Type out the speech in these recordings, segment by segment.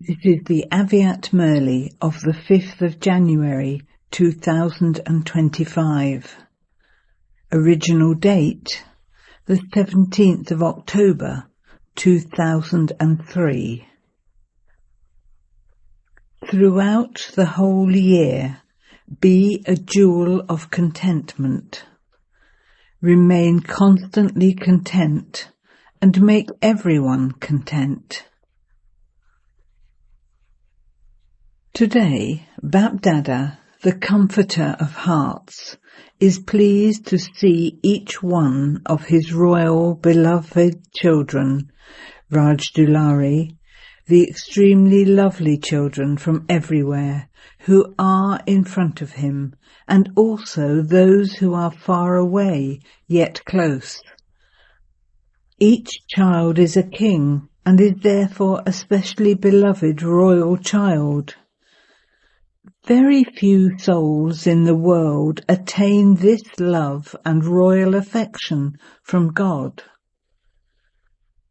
This is the Aviat Murli of the 5th of January 2025. Original date, the 17th of October 2003. Throughout the whole year, be a jewel of contentment. Remain constantly content and make everyone content. Today, Bapdada, the Comforter of Hearts, is pleased to see each one of his royal beloved children, Raj Dulari, the extremely lovely children from everywhere who are in front of him, and also those who are far away yet close. Each child is a king and is therefore a specially beloved royal child. Very few souls in the world attain this love and royal affection from God.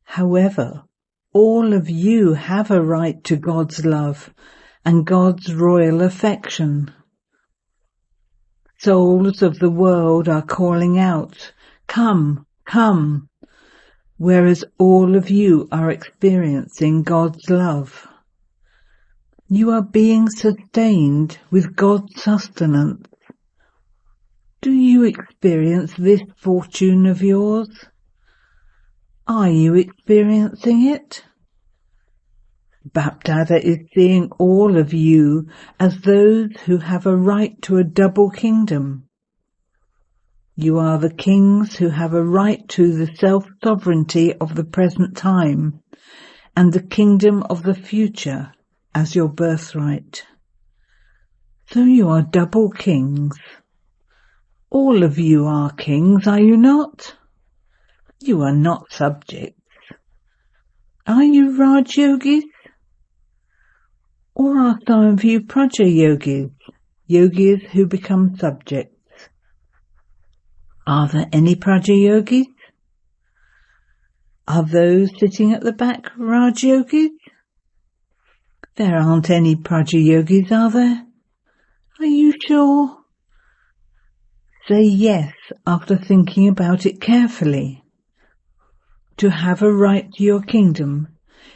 However, all of you have a right to God's love and God's royal affection. Souls of the world are calling out, "Come, come," whereas all of you are experiencing God's love. You are being sustained with God's sustenance. Do you experience this fortune of yours? Are you experiencing it? Bapdada is seeing all of you as those who have a right to a double kingdom. You are the kings who have a right to the self-sovereignty of the present time and the kingdom of the future as your birthright. So you are double kings. All of you are kings, are you not? You are not subjects. Are you Raj Yogis? Or are some of you Praja Yogis, yogis who become subjects? Are there any Praja Yogis? Are those sitting at the back Raj Yogis? There aren't any Praja Yogis, are there? Are you sure? Say yes after thinking about it carefully. To have a right to your kingdom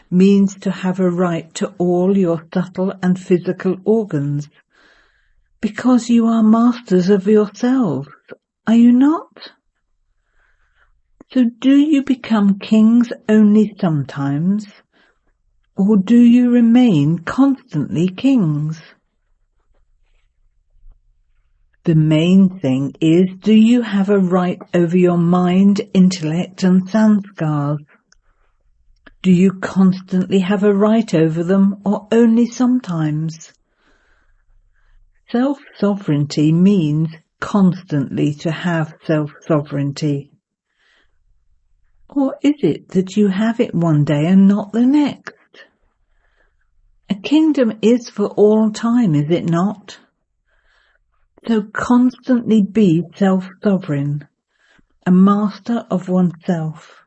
means to have a right to all your subtle and physical organs, because you are masters of yourselves, are you not? So do you become kings only sometimes? Or do you remain constantly kings? The main thing is, do you have a right over your mind, intellect and sanskars? Do you constantly have a right over them or only sometimes? Self-sovereignty means constantly to have self-sovereignty. Or is it that you have it one day and not the next? A kingdom is for all time, is it not? So constantly be self-sovereign. A master of oneself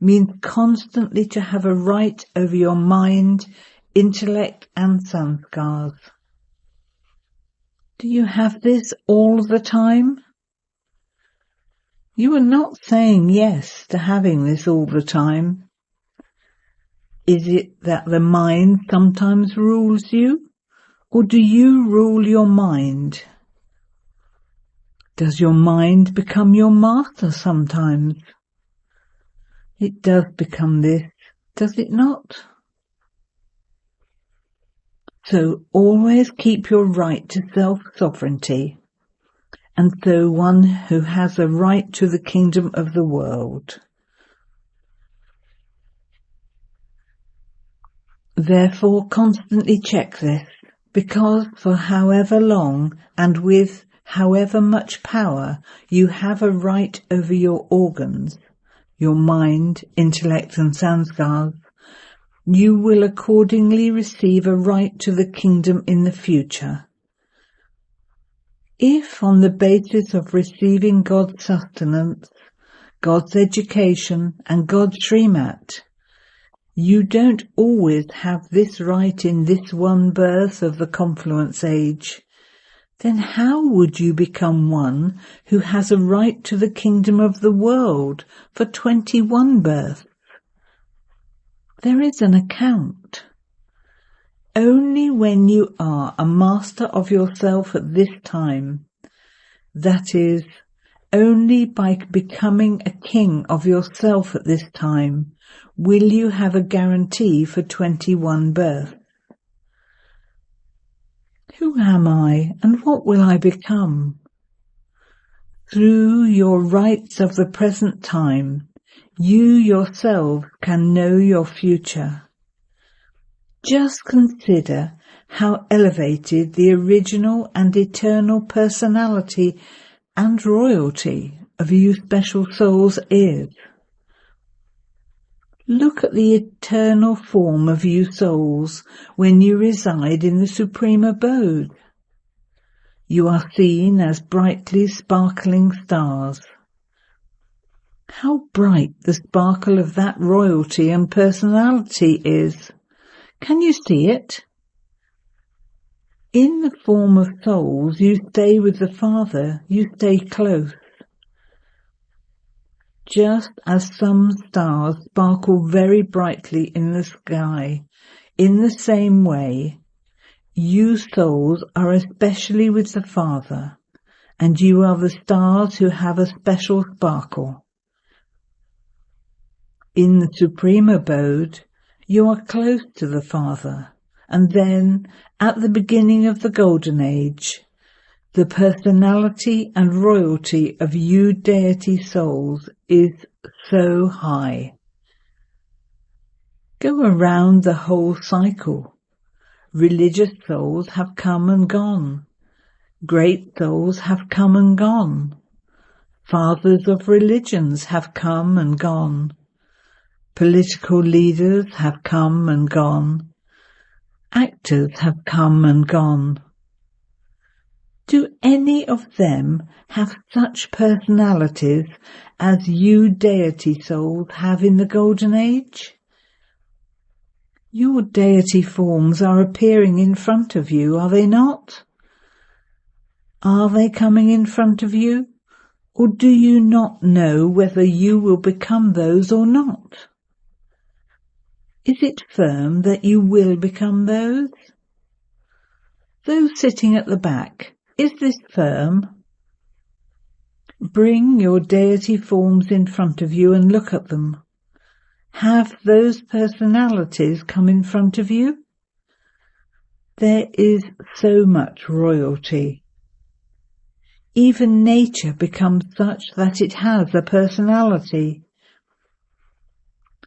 means constantly to have a right over your mind, intellect and sanskars. Do you have this all the time? You are not saying yes to having this all the time. Is it that the mind sometimes rules you, or do you rule your mind? Does your mind become your master sometimes? It does become this, does it not? So always keep your right to self-sovereignty, and so one who has a right to the kingdom of the world. Therefore constantly check this, because for however long and with however much power you have a right over your organs, your mind, intellect and sanskars, you will accordingly receive a right to the kingdom in the future. If on the basis of receiving God's sustenance, God's education and God's Srimat, You don't always have this right in this one birth of the confluence age. Then how would you become one who has a right to the kingdom of the world for 21 births? There is an account. Only when you are a master of yourself at this time, that is, only by becoming a king of yourself at this time, will you have a guarantee for 21 births. Who am I, and what will I become? Through your rights of the present time, you yourself can know your future. Just consider how elevated the original and eternal personality and royalty of you special souls is. Look at the eternal form of you souls when you reside in the supreme abode. You are seen as brightly sparkling stars. How bright the sparkle of that royalty and personality is! Can you see it? In the form of souls, you stay with the Father, you stay close. Just as some stars sparkle very brightly in the sky, in the same way, you souls are especially with the Father, and you are the stars who have a special sparkle. In the supreme abode, you are close to the Father, and then, at the beginning of the Golden Age, the personality and royalty of you deity souls is so high. Go around the whole cycle. Religious souls have come and gone. Great souls have come and gone. Fathers of religions have come and gone. Political leaders have come and gone. Actors have come and gone. Do any of them have such personalities as you deity souls have in the Golden Age? Your deity forms are appearing in front of you, are they not? Are they coming in front of you? Or do you not know whether you will become those or not? Is it firm that you will become those? Those sitting at the back, is this firm? Bring your deity forms in front of you and look at them. Have those personalities come in front of you? There is so much royalty. Even nature becomes such that it has a personality.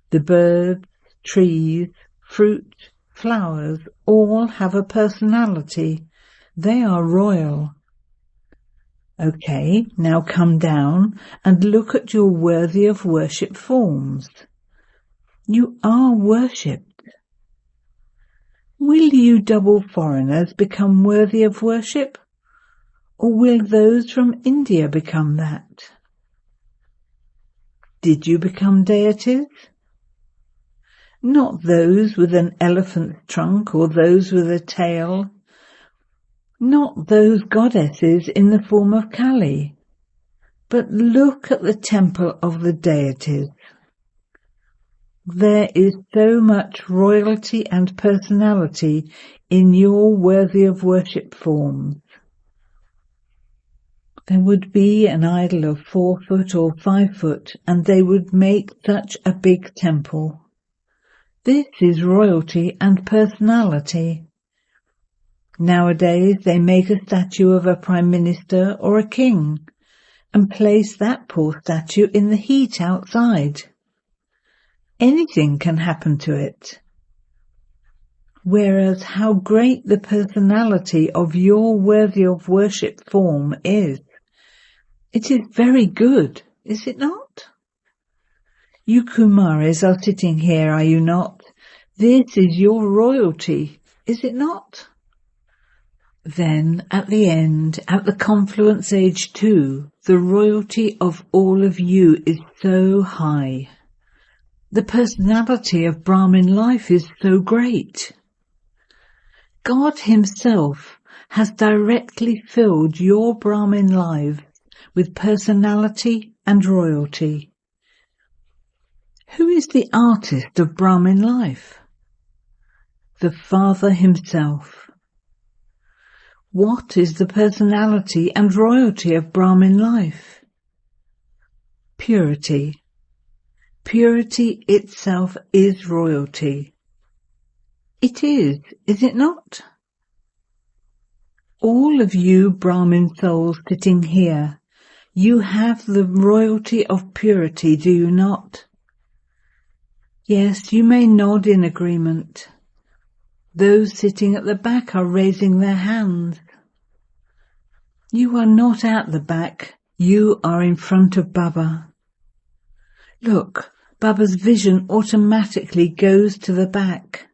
The birds, trees, fruit, flowers all have a personality. They are royal. Okay, now come down and look at your worthy of worship forms. You are worshipped. Will you double foreigners become worthy of worship? Or will those from India become that? Did you become deities? Not those with an elephant's trunk or those with a tail. Not those goddesses in the form of Kali. But look at the temple of the deities. There is so much royalty and personality in your worthy of worship forms. There would be an idol of 4 foot or 5 foot, and they would make such a big temple. This is royalty and personality. Nowadays they make a statue of a prime minister or a king, and place that poor statue in the heat outside. Anything can happen to it. Whereas how great the personality of your worthy of worship form is. It is very good, is it not? You Kumaris are sitting here, are you not? This is your royalty, is it not? Then, at the end, at the confluence age too, the royalty of all of you is so high. The personality of Brahmin life is so great. God himself has directly filled your Brahmin lives with personality and royalty. Who is the artist of Brahmin life? The Father himself. What is the personality and royalty of Brahmin life? Purity. Purity itself is royalty. It is it not? All of you Brahmin souls sitting here, you have the royalty of purity, do you not? Yes, you may nod in agreement. Those sitting at the back are raising their hands. You are not at the back, you are in front of Baba. Look, Baba's vision automatically goes to the back.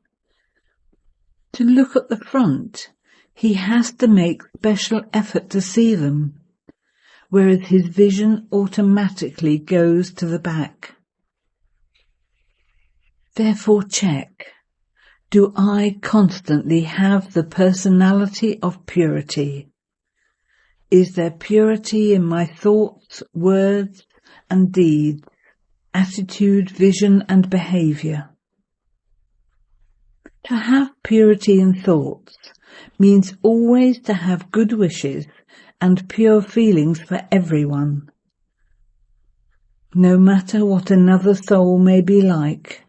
To look at the front, he has to make special effort to see them, whereas his vision automatically goes to the back. Therefore check, do I constantly have the personality of purity? Is there purity in my thoughts, words and deeds, attitude, vision and behaviour? To have purity in thoughts means always to have good wishes and pure feelings for everyone. No matter what another soul may be like,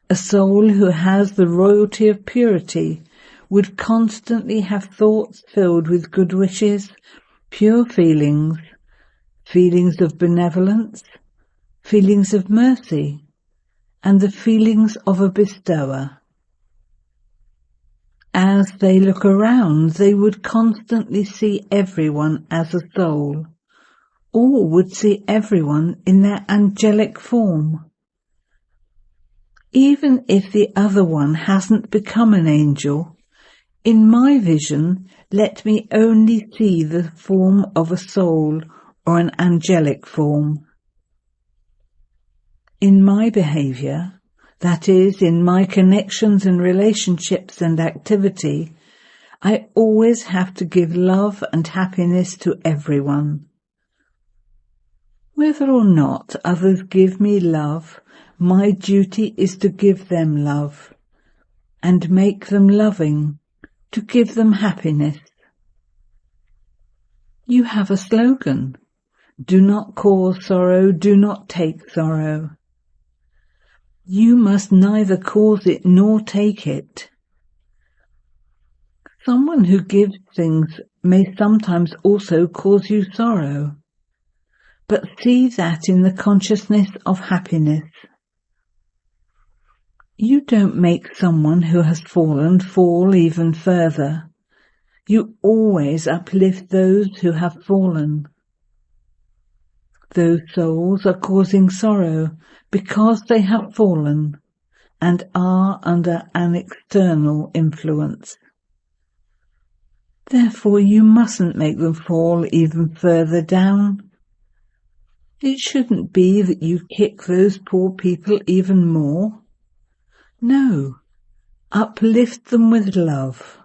a soul who has the royalty of purity would constantly have thoughts filled with good wishes, pure feelings, feelings of benevolence, feelings of mercy, and the feelings of a bestower. As they look around, they would constantly see everyone as a soul. All would see everyone in their angelic form. Even if the other one hasn't become an angel, in my vision, let me only see the form of a soul or an angelic form. In my behaviour, that is, in my connections and relationships and activity, I always have to give love and happiness to everyone. Whether or not others give me love, my duty is to give them love and make them loving, to give them happiness. You have a slogan, do not cause sorrow, do not take sorrow. You must neither cause it nor take it. Someone who gives things may sometimes also cause you sorrow, but see that in the consciousness of happiness. You don't make someone who has fallen fall even further. You always uplift those who have fallen. Those souls are causing sorrow because they have fallen and are under an external influence. Therefore you mustn't make them fall even further down. It shouldn't be that you kick those poor people even more. No, uplift them with love.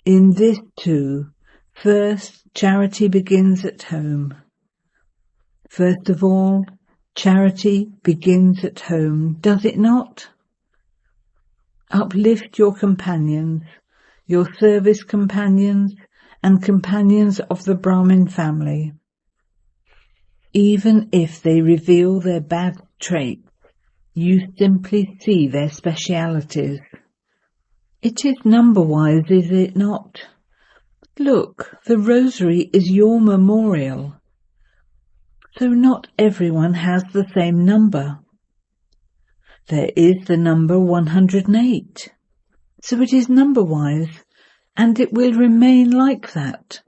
In this too, first charity begins at home. First of all, charity begins at home, does it not? Uplift your companions, your service companions, and companions of the Brahmin family. Even if they reveal their bad traits, you simply see their specialities. It is number-wise, is it not? Look, the rosary is your memorial. So not everyone has the same number. There is the number 108. So it is number-wise, and it will remain like that.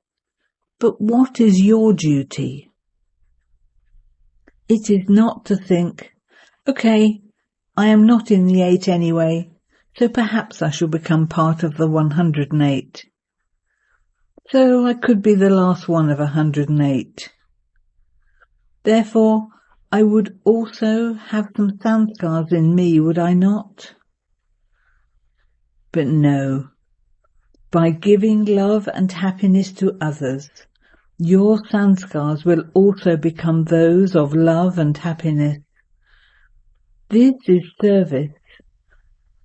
But what is your duty? It is not to think, okay, I am not in the 8 anyway, so perhaps I shall become part of the 108. So I could be the last one of 108. Therefore, I would also have some sanskars in me, would I not? But no, by giving love and happiness to others, your sanskars will also become those of love and happiness. This is service,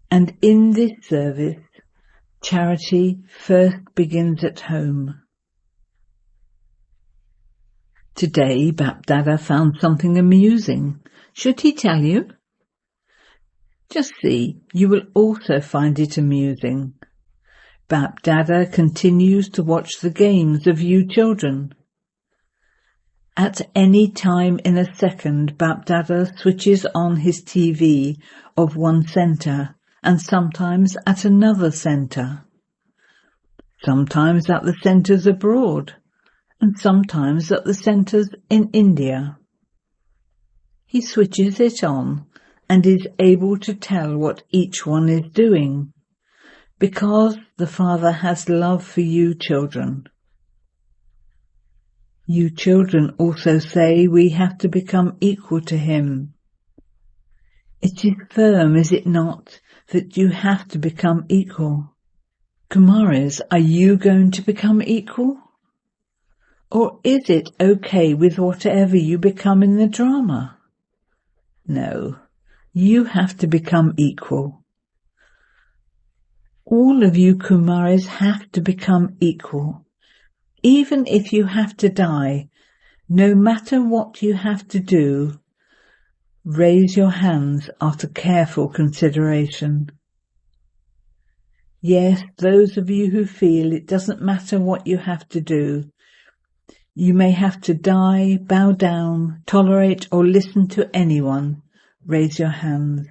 and in this service, charity first begins at home. Today, Bapdada found something amusing. Should he tell you? Just see, you will also find it amusing. Bapdada continues to watch the games of you children. At any time in a second, Bapdada switches on his TV of one centre and sometimes at another centre. Sometimes at the centres abroad and sometimes at the centres in India. He switches it on and is able to tell what each one is doing, because the Father has love for you children. You children also say we have to become equal to him. It is firm, is it not, that you have to become equal? Kumaris, are you going to become equal? Or is it okay with whatever you become in the drama? No, you have to become equal. All of you Kumaris have to become equal. Even if you have to die, no matter what you have to do, raise your hands after careful consideration. Yes, those of you who feel it doesn't matter what you have to do, you may have to die, bow down, tolerate or listen to anyone, raise your hands.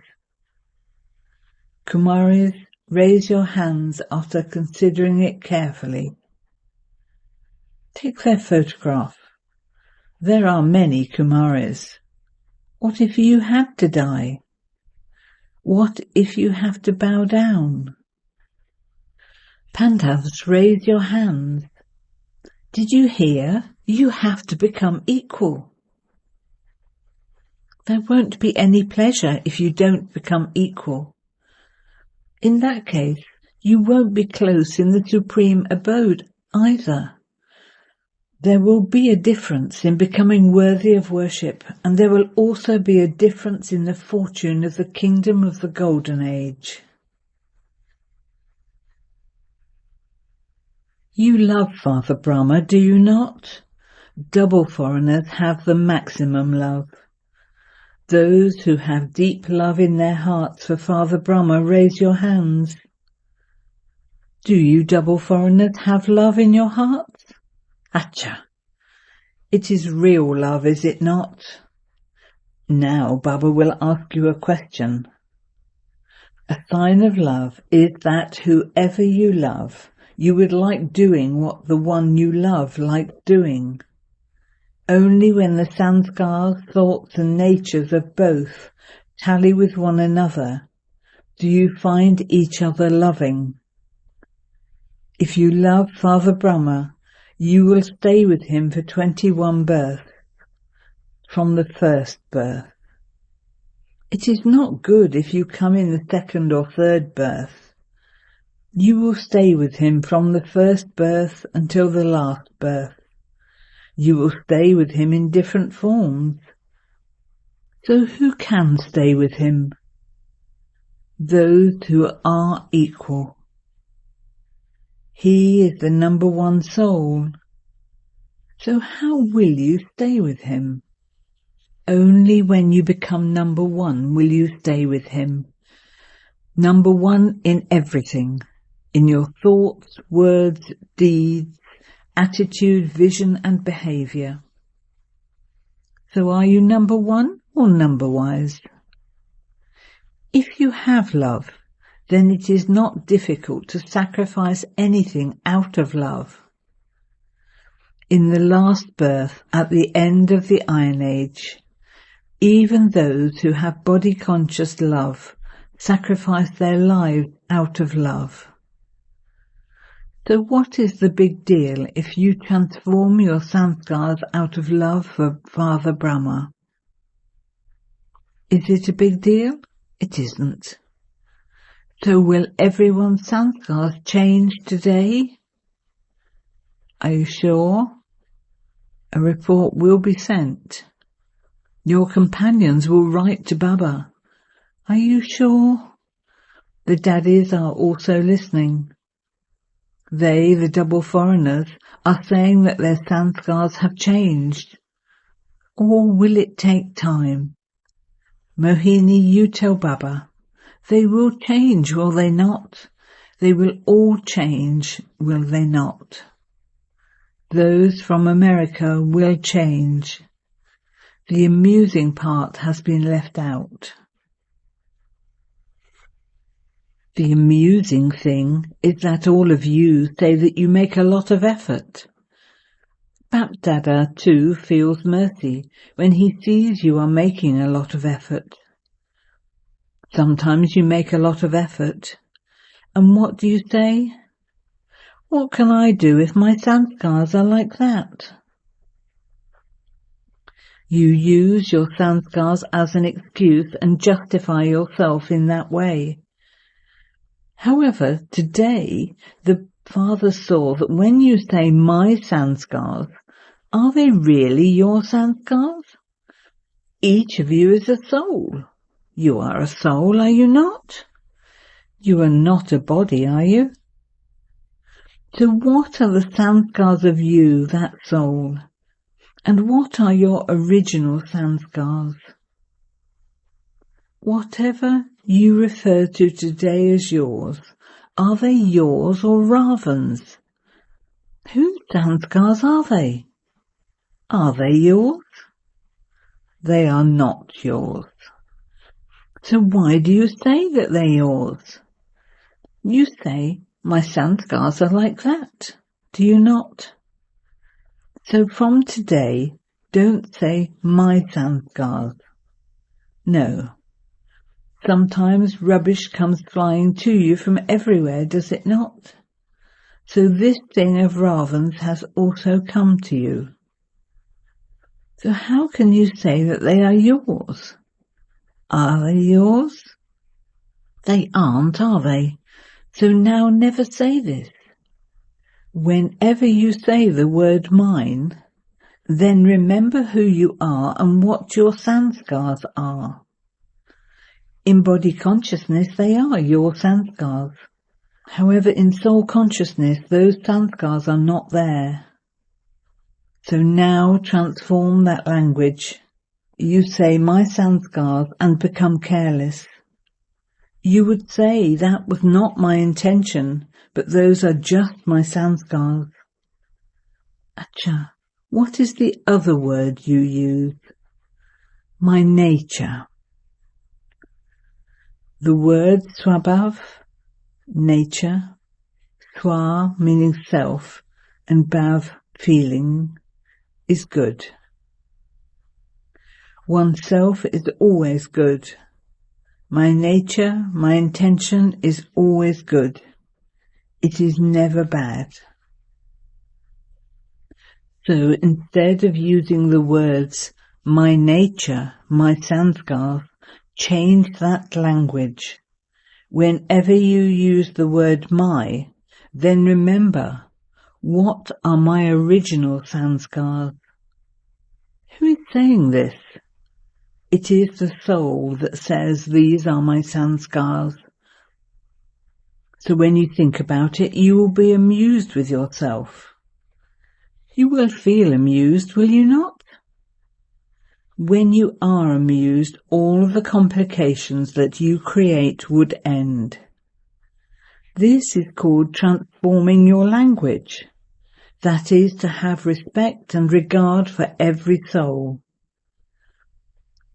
Kumaris, raise your hands after considering it carefully. Take their photograph. There are many Kumaris. What if you had to die? What if you have to bow down? Pandavas, raise your hands. Did you hear? You have to become equal. There won't be any pleasure if you don't become equal. In that case, you won't be close in the supreme abode either. There will be a difference in becoming worthy of worship, and there will also be a difference in the fortune of the kingdom of the Golden Age. You love Father Brahma, do you not? Double foreigners have the maximum love. Those who have deep love in their hearts for Father Brahma, raise your hands. Do you double foreigners have love in your hearts? Acha! It is real love, is it not? Now Baba will ask you a question. A sign of love is that whoever you love, you would like doing what the one you love likes doing. Only when the sanskars, thoughts and natures of both tally with one another do you find each other loving. If you love Father Brahma, you will stay with him for 21 births, from the first birth. It is not good if you come in the second or third birth. You will stay with him from the first birth until the last birth. You will stay with him in different forms. So who can stay with him? Those who are equal. He is the number one soul. So how will you stay with him? Only when you become number one will you stay with him. Number one in everything. In your thoughts, words, deeds, attitude, vision and behaviour. So are you number one or number wise? If you have love, then it is not difficult to sacrifice anything out of love. In the last birth, at the end of the Iron Age, even those who have body-conscious love sacrifice their lives out of love. So what is the big deal if you transform your sanskars out of love for Father Brahma? Is it a big deal? It isn't. So will everyone's sanskars change today? Are you sure? A report will be sent. Your companions will write to Baba. Are you sure? The daddies are also listening. They, the double foreigners, are saying that their sanskars have changed. Or will it take time? Mohini, you tell Baba. They will change, will they not? They will all change, will they not? Those from America will change. The amusing part has been left out. The amusing thing is that all of you say that you make a lot of effort. Bap Dada too feels mercy when he sees you are making a lot of effort. Sometimes you make a lot of effort. And what do you say? What can I do if my sanskars are like that? You use your sanskars as an excuse and justify yourself in that way. However, today the Father saw that when you say my sanskars, are they really your sanskars? Each of you is a soul. You are a soul, are you not? You are not a body, are you? So what are the sanskars of you, that soul? And what are your original sanskars? Whatever you refer to today as yours, are they yours or Ravan's? Whose sanskars are they? Are they yours? They are not yours. So why do you say that they're yours? You say, my sanskars are like that. Do you not? So from today, don't say my sanskars. No. Sometimes rubbish comes flying to you from everywhere, does it not? So this thing of Ravan's has also come to you. So how can you say that they are yours? Are they yours? They aren't, are they? So now never say this. Whenever you say the word mine, then remember who you are and what your sanskars are. In body consciousness, they are your sanskars. However, in soul consciousness, those sanskars are not there. So now transform that language. You say my sanskars and become careless. You would say that was not my intention, but those are just my sanskars. Acha, what is the other word you use? My nature. The word swabhav, nature, swa meaning self, and bhav, feeling, is good. Oneself is always good. My nature, my intention is always good. It is never bad. So instead of using the words my nature, my sanskars, change that language. Whenever you use the word my, then remember, what are my original sanskars? Who is saying this? It is the soul that says these are my sanskars. So when you think about it, you will be amused with yourself. You will feel amused, will you not? When you are amused, all of the complications that you create would end. This is called transforming your language. That is to have respect and regard for every soul.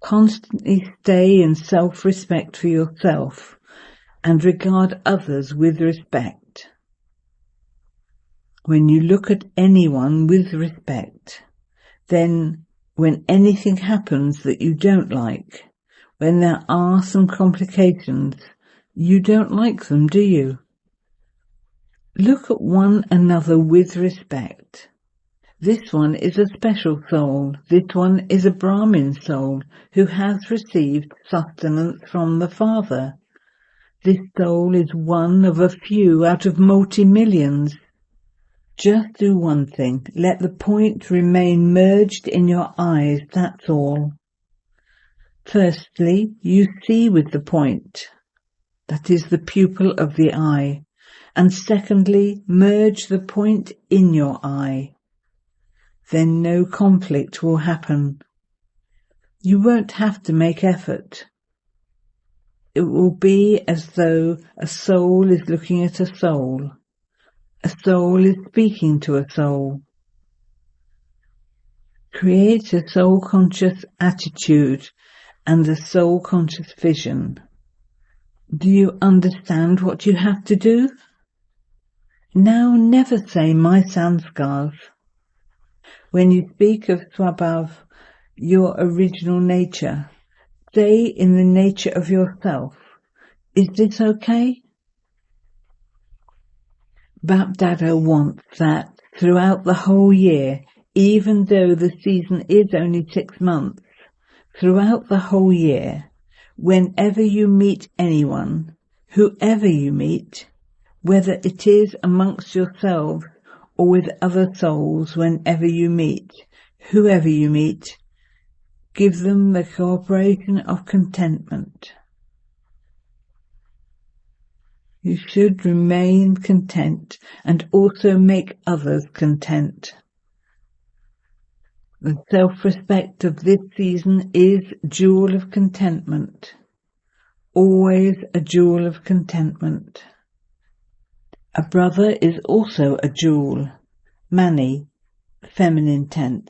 Constantly stay in self-respect for yourself and regard others with respect. When you look at anyone with respect, then when anything happens that you don't like, when there are some complications, you don't like them, do you? Look at one another with respect. This one is a special soul. This one is a Brahmin soul who has received sustenance from the Father. This soul is one of a few out of multi-millions. Just do one thing. Let the point remain merged in your eyes, that's all. Firstly, you see with the point. That is the pupil of the eye. And secondly, merge the point in your eye. Then no conflict will happen. You won't have to make effort. It will be as though a soul is looking at a soul. A soul is speaking to a soul. Create a soul-conscious attitude and a soul-conscious vision. Do you understand what you have to do? Now never say my sanskars. When you speak of Swabhav, your original nature, say in the nature of yourself. Is this okay? Bapdada wants that throughout the whole year, even though the season is only 6 months, throughout the whole year, whenever you meet anyone, whoever you meet, whether it is amongst yourselves or with other souls, whenever you meet, whoever you meet, give them the cooperation of contentment. You should remain content and also make others content. The self-respect of this season is jewel of contentment, always a jewel of contentment. A brother is also a jewel, mani, feminine tense,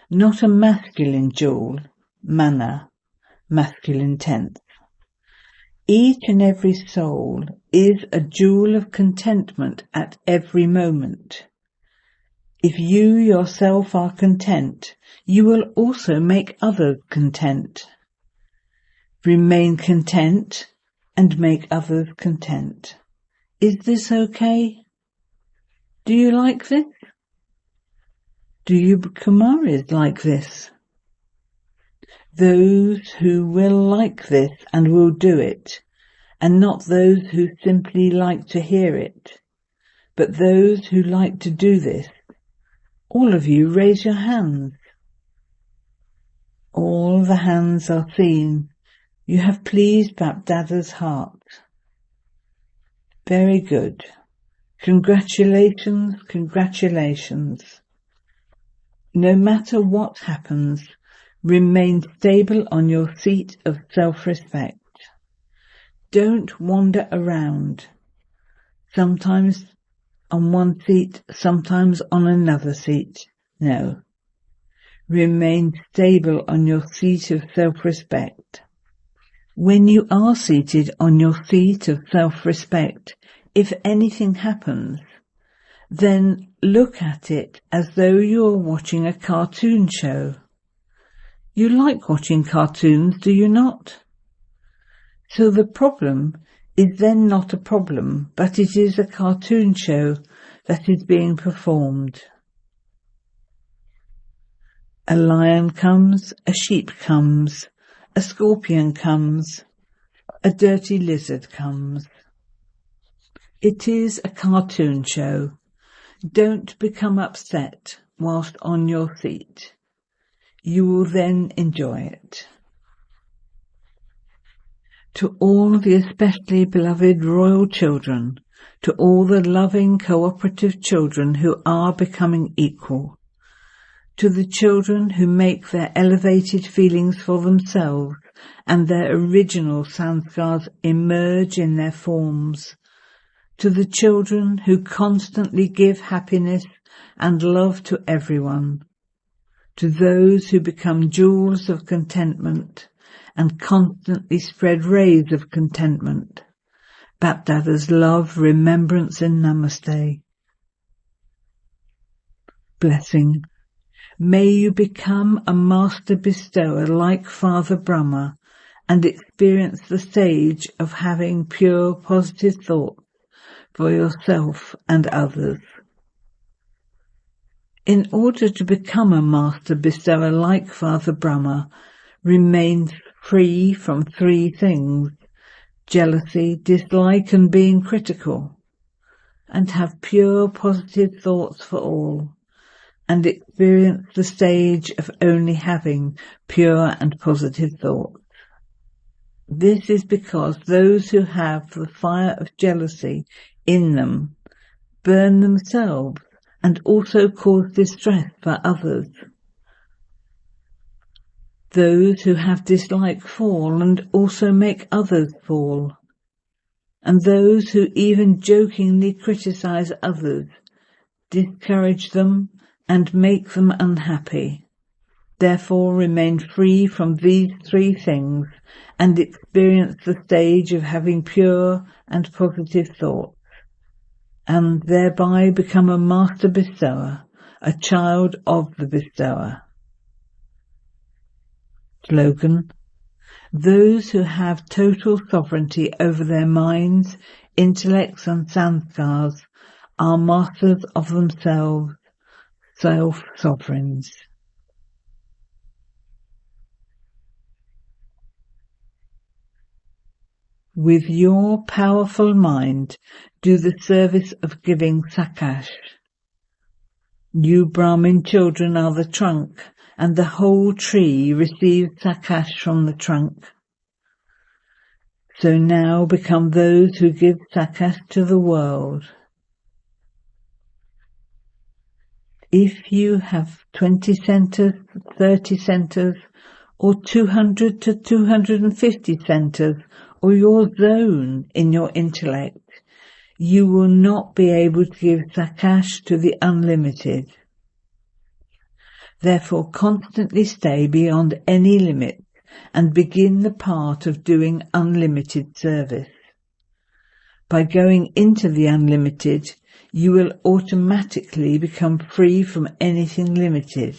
not a masculine jewel, mana, masculine tense. Each and every soul is a jewel of contentment at every moment. If you yourself are content, you will also make others content. Remain content and make others content. Is this okay? Do you like this? Do you Kumaris like this? Those who will like this and will do it, and not those who simply like to hear it, but those who like to do this. All of you raise your hands. All the hands are seen. You have pleased Bapdada's heart. Very good. Congratulations, congratulations. No matter what happens, remain stable on your seat of self-respect. Don't wander around, sometimes on one seat, sometimes on another seat. No. Remain stable on your seat of self-respect. When you are seated on your seat of self-respect, if anything happens, then look at it as though you are watching a cartoon show. You like watching cartoons, do you not? So the problem is then not a problem, but it is a cartoon show that is being performed. A lion comes, a sheep comes, a scorpion comes, a dirty lizard comes. It is a cartoon show. Don't become upset whilst on your seat. You will then enjoy it. To all the especially beloved royal children, to all the loving cooperative children who are becoming equal, to the children who make their elevated feelings for themselves and their original sanskars emerge in their forms, to the children who constantly give happiness and love to everyone, to those who become jewels of contentment and constantly spread rays of contentment, Bapdada's love, remembrance and namaste. Blessing. May you become a master bestower like Father Brahma and experience the stage of having pure positive thoughts for yourself and others. In order to become a master bestower like Father Brahma, remain free from three things: jealousy, dislike and being critical, and have pure positive thoughts for all, and experience the stage of only having pure and positive thoughts. This is because those who have the fire of jealousy in them burn themselves and also cause distress for others. Those who have dislike fall and also make others fall. And those who even jokingly criticize others discourage them and make them unhappy. Therefore remain free from these three things and experience the stage of having pure and positive thoughts, and thereby become a master bestower, a child of the bestower. Slogan: those who have total sovereignty over their minds, intellects and sanskars are masters of themselves, self-sovereigns. With your powerful mind, do the service of giving sakash. You Brahmin children are the trunk, and the whole tree receives sakash from the trunk. So now become those who give sakash to the world. If you have 20 centers, 30 centers, or 200 to 250 centers, or your zone in your intellect, you will not be able to give sakash to the unlimited. Therefore constantly stay beyond any limit and begin the part of doing unlimited service. By going into the unlimited, you will automatically become free from anything limited.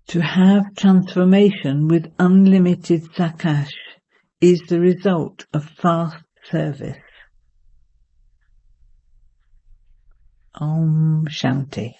To have transformation with unlimited sakash is the result of fast service. Om Shanti.